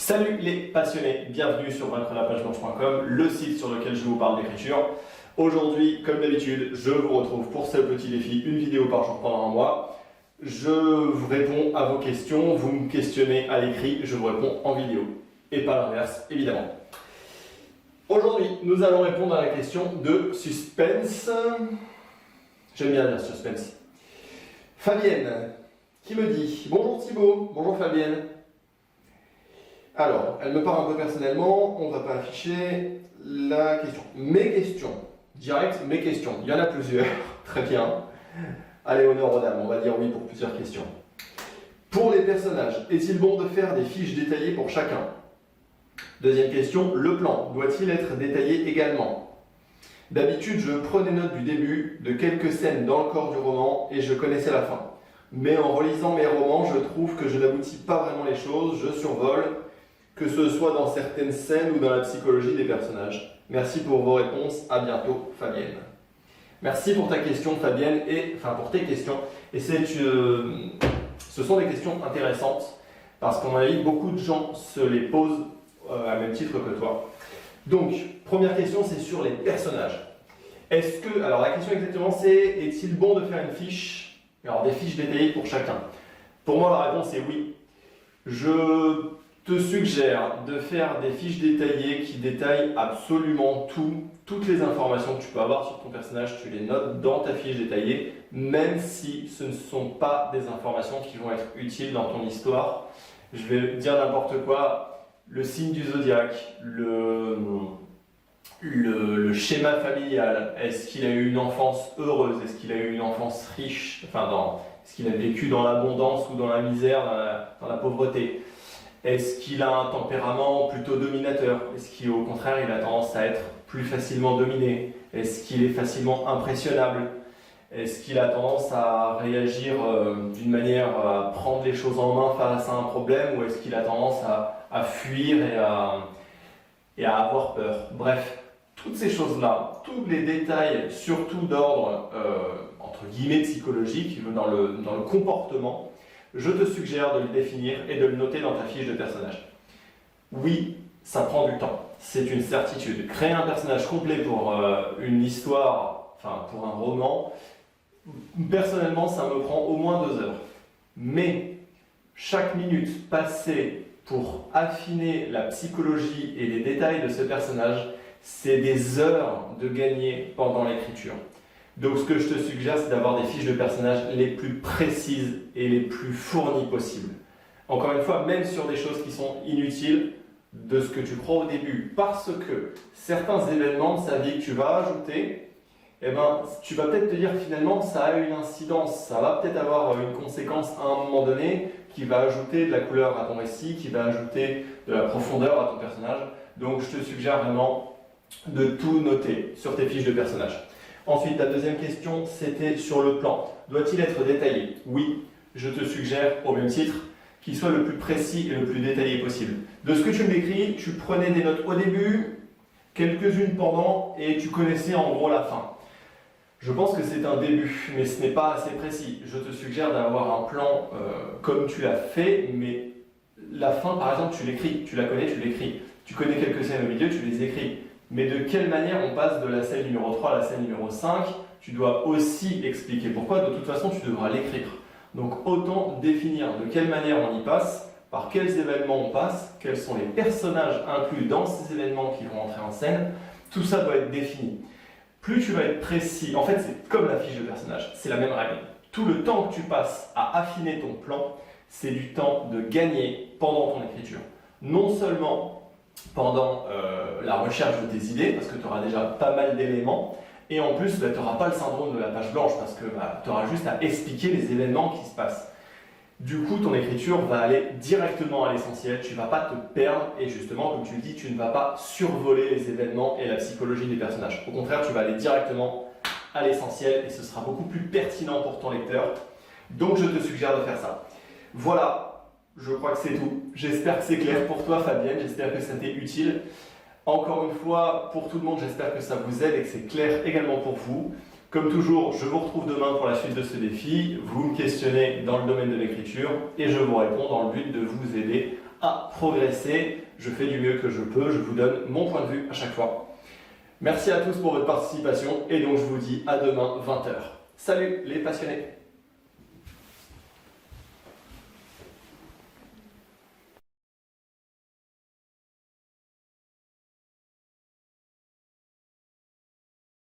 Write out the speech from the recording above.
Salut les passionnés, bienvenue sur vaincrelapage-blanche.com, le site sur lequel je vous parle d'écriture. Aujourd'hui, comme d'habitude, je vous retrouve pour ce petit défi, une vidéo par jour pendant un mois. Je vous réponds à vos questions, vous me questionnez à l'écrit, je vous réponds en vidéo. Et pas l'inverse, évidemment. Aujourd'hui, nous allons répondre à la question de suspense. J'aime bien dire suspense. Fabienne, qui me dit « Bonjour Thibaut, bonjour Fabienne ». Alors, elle me parle un peu personnellement, on ne va pas afficher la question. Mes questions, direct, mes questions. Il y en a plusieurs, très bien. Allez, honneur aux dames, on va dire oui pour plusieurs questions. Pour les personnages, est-il bon de faire des fiches détaillées pour chacun? Deuxième question, le plan doit-il être détaillé également? D'habitude, je prenais note du début, de quelques scènes dans le corps du roman et je connaissais la fin. Mais en relisant mes romans, je trouve que je n'aboutis pas vraiment les choses, je survole, que ce soit dans certaines scènes ou dans la psychologie des personnages. Merci pour vos réponses, à bientôt Fabienne. Merci pour ta question Fabienne, pour tes questions. Et ce sont des questions intéressantes, parce qu'à mon avis, beaucoup de gens se les posent à même titre que toi. Donc, première question, c'est sur les personnages. Alors la question exactement c'est, est-il bon de faire une fiche, alors des fiches détaillées pour chacun? Pour moi la réponse est oui. Je te suggère de faire des fiches détaillées qui détaillent absolument tout, toutes les informations que tu peux avoir sur ton personnage, tu les notes dans ta fiche détaillée, même si ce ne sont pas des informations qui vont être utiles dans ton histoire. Je vais dire n'importe quoi, le signe du zodiaque, le schéma familial, est-ce qu'il a eu une enfance heureuse, est-ce qu'il a eu une enfance riche, est-ce qu'il a vécu dans l'abondance ou dans la misère, dans la pauvreté? Est-ce qu'il a un tempérament plutôt dominateur? Est-ce qu'au contraire, il a tendance à être plus facilement dominé? Est-ce qu'il est facilement impressionnable? Est-ce qu'il a tendance à réagir d'une manière à prendre les choses en main face à un problème? Ou est-ce qu'il a tendance à fuir et à avoir peur? Bref, toutes ces choses-là, tous les détails, surtout d'ordre, entre guillemets, psychologique, dans le comportement, je te suggère de le définir et de le noter dans ta fiche de personnage. Oui, ça prend du temps, c'est une certitude. Créer un personnage complet pour une histoire, pour un roman, personnellement, ça me prend au moins 2 heures. Mais chaque minute passée pour affiner la psychologie et les détails de ce personnage, c'est des heures de gagner pendant l'écriture. Donc ce que je te suggère, c'est d'avoir des fiches de personnages les plus précises et les plus fournies possibles. Encore une fois, même sur des choses qui sont inutiles de ce que tu crois au début, parce que certains événements de sa vie que tu vas ajouter, tu vas peut-être te dire finalement ça a une incidence, ça va peut-être avoir une conséquence à un moment donné qui va ajouter de la couleur à ton récit, qui va ajouter de la profondeur à ton personnage. Donc je te suggère vraiment de tout noter sur tes fiches de personnages. Ensuite, la deuxième question, c'était sur le plan. Doit-il être détaillé? Oui, je te suggère, au même titre, qu'il soit le plus précis et le plus détaillé possible. De ce que tu me décris, tu prenais des notes au début, quelques-unes pendant, et tu connaissais en gros la fin. Je pense que c'est un début, mais ce n'est pas assez précis. Je te suggère d'avoir un plan comme tu l'as fait, mais la fin, par exemple, tu l'écris, tu la connais, tu l'écris. Tu connais quelques scènes au milieu, tu les écris. Mais de quelle manière on passe de la scène numéro 3 à la scène numéro 5, tu dois aussi expliquer pourquoi. De toute façon, tu devras l'écrire. Donc autant définir de quelle manière on y passe, par quels événements on passe, quels sont les personnages inclus dans ces événements qui vont entrer en scène. Tout ça doit être défini. Plus tu vas être précis, en fait c'est comme la fiche de personnage, c'est la même règle. Tout le temps que tu passes à affiner ton plan, c'est du temps de gagner pendant ton écriture. Non seulement pendant la recherche de tes idées, parce que tu auras déjà pas mal d'éléments, et en plus, tu n'auras pas le syndrome de la page blanche, parce que tu auras juste à expliquer les événements qui se passent. Du coup, ton écriture va aller directement à l'essentiel, tu ne vas pas te perdre, et justement, comme tu le dis, tu ne vas pas survoler les événements et la psychologie des personnages. Au contraire, tu vas aller directement à l'essentiel, et ce sera beaucoup plus pertinent pour ton lecteur. Donc, je te suggère de faire ça. Voilà. Je crois que c'est tout. J'espère que c'est clair pour toi Fabienne, j'espère que ça t'est utile. Encore une fois, pour tout le monde, j'espère que ça vous aide et que c'est clair également pour vous. Comme toujours, je vous retrouve demain pour la suite de ce défi. Vous me questionnez dans le domaine de l'écriture et je vous réponds dans le but de vous aider à progresser. Je fais du mieux que je peux, je vous donne mon point de vue à chaque fois. Merci à tous pour votre participation et donc je vous dis à demain 20 h. Salut les passionnés!